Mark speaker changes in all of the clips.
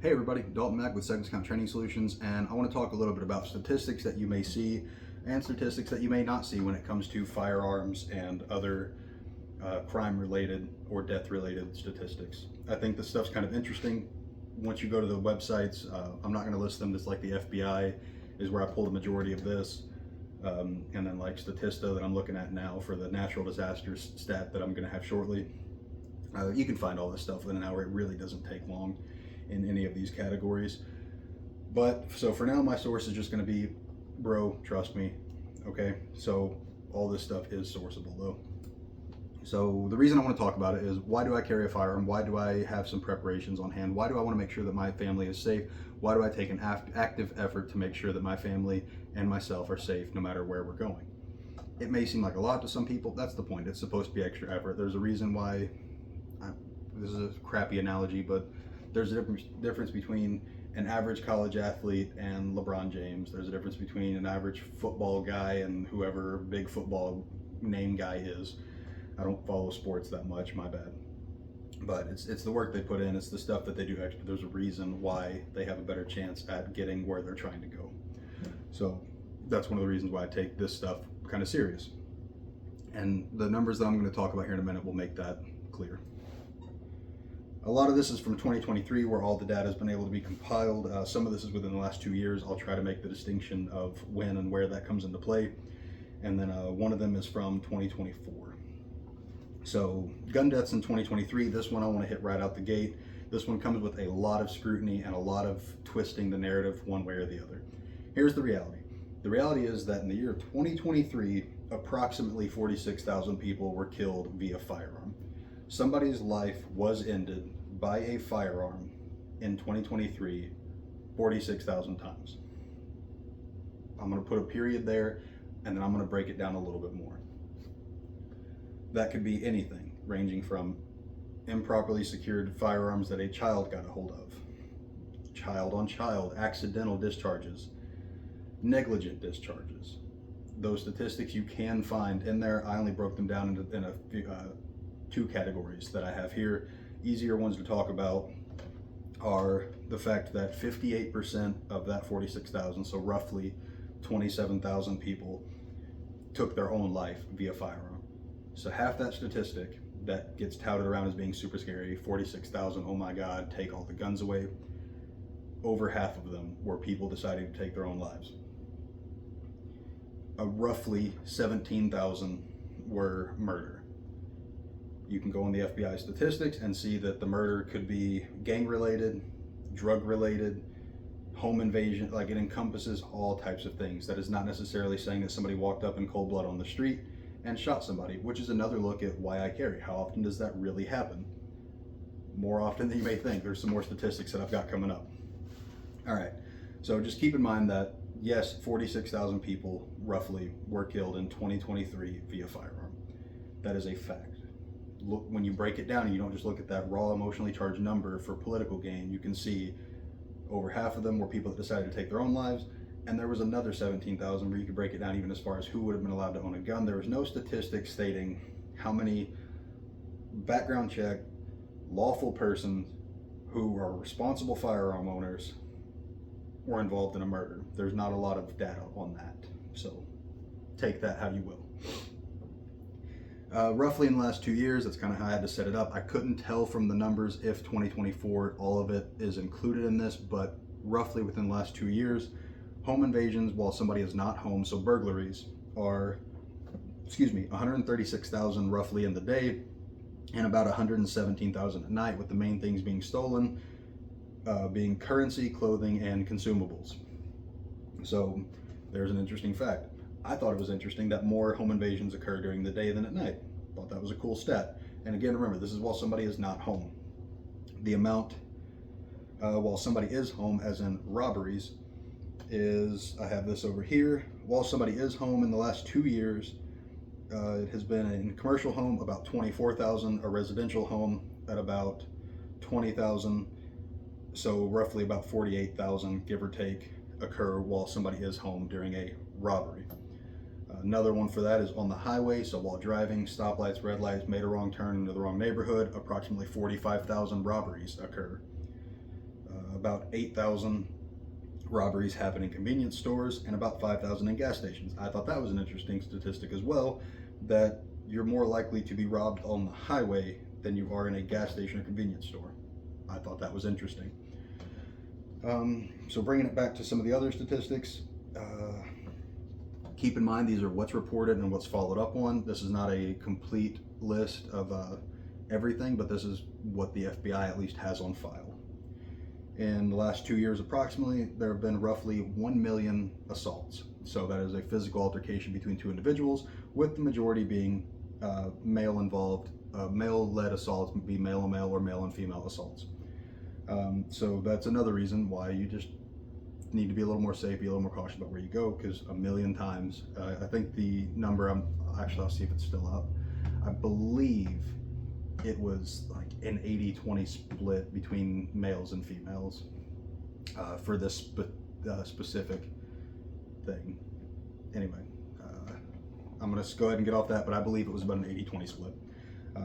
Speaker 1: Hey everybody, Dalton Mack with Seconds Count Training Solutions, and I want to talk a little bit about statistics that you may see and statistics that you may not see when it comes to firearms and other crime-related or death-related statistics. I think this stuff's kind of interesting. Once you go to the websites, I'm not going to list them, just like the FBI is where I pull the majority of this, and then like Statista that I'm looking at now for the natural disasters stat that I'm going to have shortly. You can find all this stuff in an hour. It really doesn't take long in any of these categories. But so for now, my source is just going to be, bro, trust me. Okay, so all this stuff is sourceable though. So the reason I want to talk about it is, why do I carry a firearm? Why do I have some preparations on hand? Why do I want to make sure that my family is safe? Why do I take an active effort to make sure that my family and myself are safe no matter where we're going? It may seem like a lot to some people. That's the point. It's supposed to be extra effort. There's a reason why, this is a crappy analogy, but there's a difference between an average college athlete and LeBron James. There's a difference between an average football guy and whoever big football name guy is. I don't follow sports that much, my bad. But it's the work they put in, it's the stuff that they do extra. There's a reason why they have a better chance at getting where they're trying to go. So that's one of the reasons why I take this stuff kind of serious. And the numbers that I'm going to talk about here in a minute will make that clear. A lot of this is from 2023, where all the data has been able to be compiled. Some of this is within the last 2 years. I'll try to make the distinction of when and where that comes into play. And then one of them is from 2024. So gun deaths in 2023, this one I want to hit right out the gate. This one comes with a lot of scrutiny and a lot of twisting the narrative one way or the other. Here's the reality. The reality is that in the year of 2023, approximately 46,000 people were killed via firearm. Somebody's life was ended by a firearm in 2023 46,000 times. I'm going to put a period there, and then I'm going to break it down a little bit more. That could be anything, ranging from improperly secured firearms that a child got a hold of, child on child, accidental discharges, negligent discharges. Those statistics you can find in there. I only broke them down in a few, two categories that I have here. Easier ones to talk about are the fact that 58% of that 46,000, so roughly 27,000 people, took their own life via firearm. So half that statistic that gets touted around as being super scary, 46,000, oh my God, take all the guns away, over half of them were people deciding to take their own lives. Roughly 17,000 were murder. You can go on the FBI statistics and see that the murder could be gang related, drug related, home invasion, like it encompasses all types of things. That is not necessarily saying that somebody walked up in cold blood on the street and shot somebody, which is another look at why I carry. How often does that really happen? More often than you may think. There's some more statistics that I've got coming up. All right, so just keep in mind that yes, 46,000 people roughly were killed in 2023 via firearm. That is a fact. Look, when you break it down and you don't just look at that raw emotionally charged number for political gain, you can see over half of them were people that decided to take their own lives, and there was another 17,000 where you could break it down even as far as who would have been allowed to own a gun. There was no statistics stating how many background check, lawful persons who are responsible firearm owners were involved in a murder. There's not a lot of data on that, so take that how you will. Roughly in the last 2 years, that's kind of how I had to set it up. I couldn't tell from the numbers if 2024, all of it is included in this, but roughly within the last 2 years, home invasions while somebody is not home, so burglaries, are, 136,000 roughly in the day, and about 117,000 at night, with the main things being stolen, being currency, clothing, and consumables. So there's an interesting fact. I thought it was interesting that more home invasions occur during the day than at night. Thought that was a cool stat. And again, remember, this is while somebody is not home. The amount while somebody is home, as in robberies, is, I have this over here, while somebody is home in the last 2 years, it has been in a commercial home about 24,000, a residential home at about 20,000, so roughly about 48,000, give or take, occur while somebody is home during a robbery. Another one for that is on the highway, so while driving, stoplights, red lights, made a wrong turn into the wrong neighborhood, approximately 45,000 robberies occur. about 8,000 robberies happen in convenience stores and about 5,000 in gas stations. I thought that was an interesting statistic as well, that you're more likely to be robbed on the highway than you are in a gas station or convenience store. I thought that was interesting. So bringing it back to some of the other statistics, keep in mind these are what's reported and what's followed up on. This is not a complete list of everything, but this is what the FBI at least has on file. In the last 2 years approximately, there have been roughly 1 million assaults. So that is a physical altercation between two individuals, with the majority being male involved. Male-led assaults would be male and male or male and female assaults. So that's another reason why you just need to be a little more safe, be a little more cautious about where you go, because a million times, I think the number, I'll see if it's still up. I believe it was like an 80-20 split between males and females for this specific thing. Anyway, I'm going to go ahead and get off that, but I believe it was about an 80-20 split.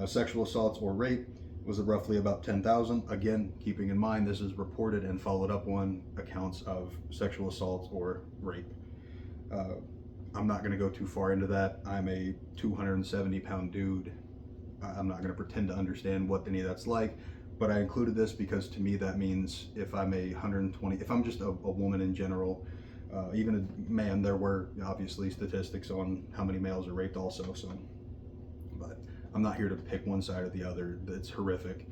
Speaker 1: Sexual assaults or rape was roughly about 10,000. Again, keeping in mind this is reported and followed up on accounts of sexual assaults or rape. I'm not going to go too far into that. I'm a 270-pound dude. I'm not going to pretend to understand what any of that's like, but I included this because to me that means if I'm a 120, if I'm just a woman in general, even a man, there were obviously statistics on how many males are raped also, so, but I'm not here to pick one side or the other. That's horrific.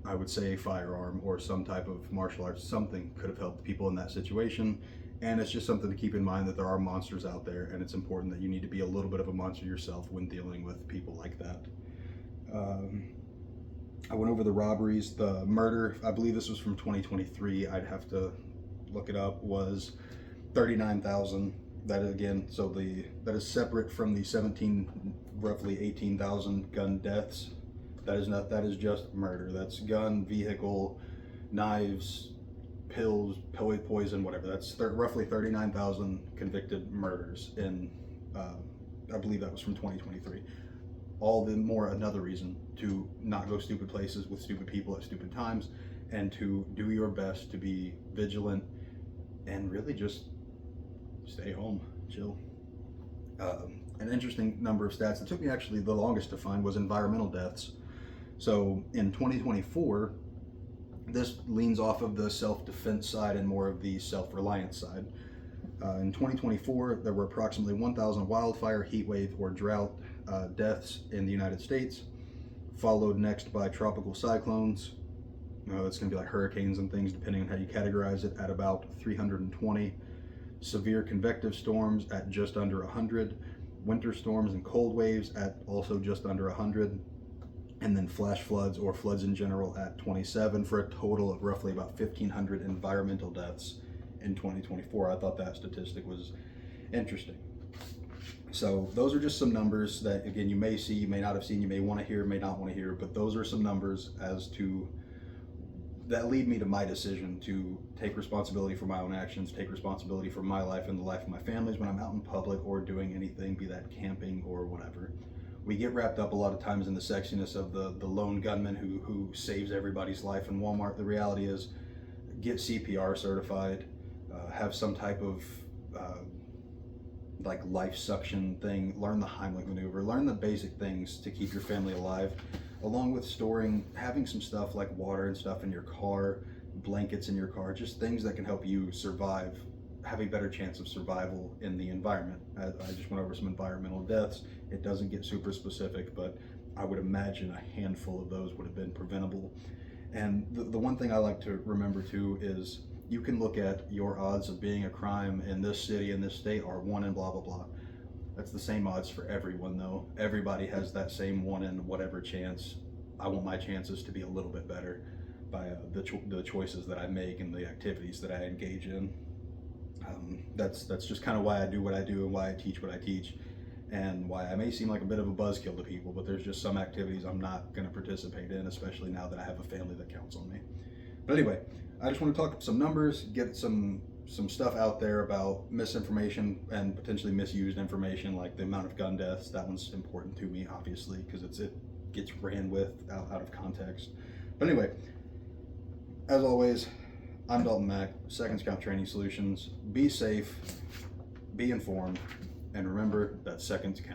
Speaker 1: I would say a firearm or some type of martial arts, something could have helped people in that situation. And it's just something to keep in mind that there are monsters out there, and it's important that you need to be a little bit of a monster yourself when dealing with people like that. I went over the robberies. The murder, I believe this was from 2023, I'd have to look it up, was 39,000. That again, so that is separate from the roughly 18,000 gun deaths. That is just murder. That's gun, vehicle, knives, pills, poison, whatever. That's roughly 39,000 convicted murders in, I believe that was from 2023. All the more another reason to not go stupid places with stupid people at stupid times, and to do your best to be vigilant and really just stay home, chill. An interesting number of stats that took me actually the longest to find was environmental deaths. So in 2024, this leans off of the self-defense side and more of the self-reliance side. In 2024, there were approximately 1,000 wildfire, heat wave, or drought deaths in the United States, followed next by tropical cyclones. It's going to be like hurricanes and things, depending on how you categorize it, at about 320. Severe convective storms at just under 100. Winter storms and cold waves at also just under 100. And then flash floods or floods in general at 27, for a total of roughly about 1,500 environmental deaths in 2024. I thought that statistic was interesting. So those are just some numbers that, again, you may see, you may not have seen, you may want to hear, may not want to hear, but those are some numbers as to that lead me to my decision to take responsibility for my own actions, take responsibility for my life and the life of my families when I'm out in public or doing anything, be that camping or whatever. We get wrapped up a lot of times in the sexiness of the lone gunman who saves everybody's life in Walmart. The reality is, get CPR certified, have some type of like life suction thing, learn the Heimlich maneuver, learn the basic things to keep your family alive, along with having some stuff like water and stuff in your car, blankets in your car, just things that can help you survive, have a better chance of survival in the environment. I just went over some environmental deaths. It doesn't get super specific, but I would imagine a handful of those would have been preventable. And the one thing I like to remember too is you can look at your odds of being a crime in this city, in this state, are 1 in blah, blah, blah. That's the same odds for everyone though. Everybody has that same 1 in whatever chance. I want my chances to be a little bit better by the choices that I make and the activities that I engage in. That's just kind of why I do what I do and why I teach what I teach, and why I may seem like a bit of a buzzkill to people, but there's just some activities I'm not going to participate in, especially now that I have a family that counts on me. But anyway, I just want to talk some numbers, get some stuff out there about misinformation and potentially misused information, like the amount of gun deaths. That one's important to me, obviously, because it gets ran with out of context. But anyway, as always, I'm Dalton Mack, Seconds Count Training Solutions. Be safe, be informed, and remember that seconds count.